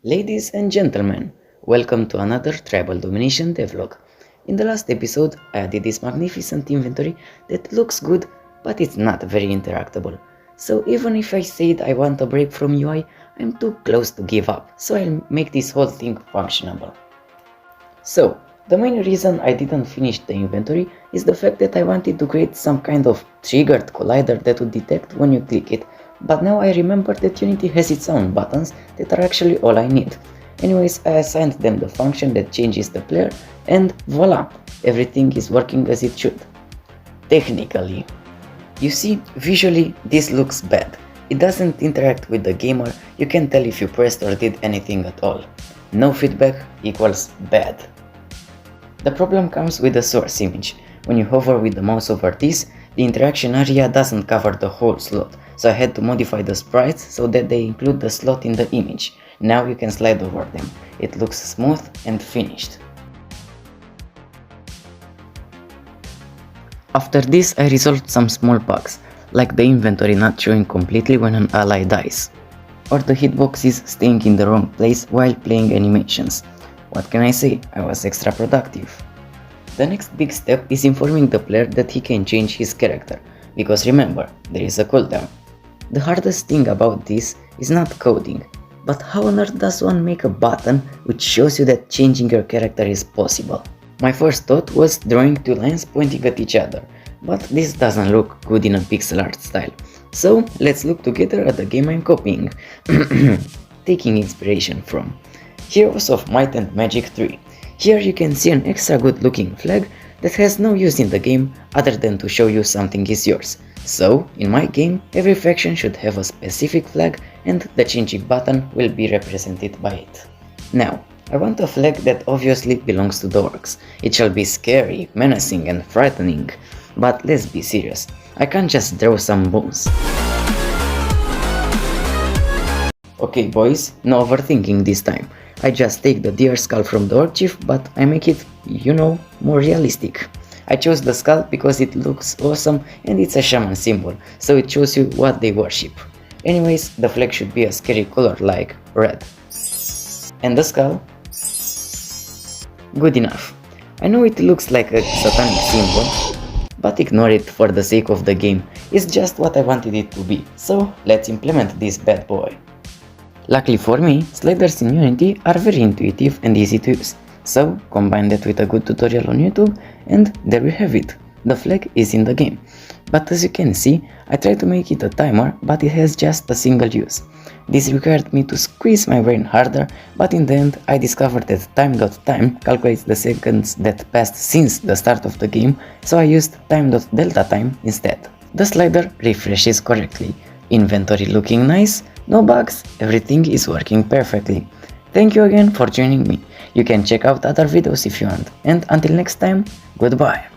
Ladies and gentlemen, welcome to another Tribal Domination Devlog. In the last episode, I added this magnificent inventory that looks good, but it's not very interactable. So even if I said I want a break from UI, I'm too close to give up, so I'll make this whole thing functionable. So, the main reason I didn't finish the inventory is the fact that I wanted to create some kind of triggered collider that would detect when you click it, but now I remember that Unity has its own buttons that are actually all I need. Anyways, I assigned them the function that changes the player, and voila, everything is working as it should. Technically. You see, visually this looks bad. It doesn't interact with the gamer, you can't tell if you pressed or did anything at all. No feedback equals bad. The problem comes with the source image. When you hover with the mouse over this, the interaction area doesn't cover the whole slot, so I had to modify the sprites so that they include the slot in the image. Now you can slide over them. It looks smooth and finished. After this, I resolved some small bugs, like the inventory not showing completely when an ally dies, or the hitboxes staying in the wrong place while playing animations. What can I say, I was extra productive. The next big step is informing the player that he can change his character, because remember, there is a cooldown. The hardest thing about this is not coding, but how on earth does one make a button which shows you that changing your character is possible? My first thought was drawing two lines pointing at each other, but this doesn't look good in a pixel art style. So let's look together at the game I'm copying, taking inspiration from Heroes of Might and Magic 3. Here you can see an extra good looking flag that has no use in the game other than to show you something is yours. So, in my game, every faction should have a specific flag and the changing button will be represented by it. Now, I want a flag that obviously belongs to the orcs. It shall be scary, menacing and frightening. But let's be serious, I can't just draw some bones. Okay boys, no overthinking this time. I just take the deer skull from the orc chief, but I make it, more realistic. I chose the skull because it looks awesome and it's a shaman symbol, so it shows you what they worship. Anyways, the flag should be a scary color like red. And the skull? Good enough. I know it looks like a satanic symbol, but ignore it for the sake of the game. It's just what I wanted it to be, so let's implement this bad boy. Luckily for me, sliders in Unity are very intuitive and easy to use, so combine that with a good tutorial on YouTube and there we have it. The flag is in the game, but as you can see, I tried to make it a timer, but it has just a single use. This required me to squeeze my brain harder, but in the end I discovered that time.time calculates the seconds that passed since the start of the game, so I used time.delta-time instead. The slider refreshes correctly, inventory looking nice, no bugs, everything is working perfectly. Thank you again for joining me. You can check out other videos if you want, and until next time, goodbye.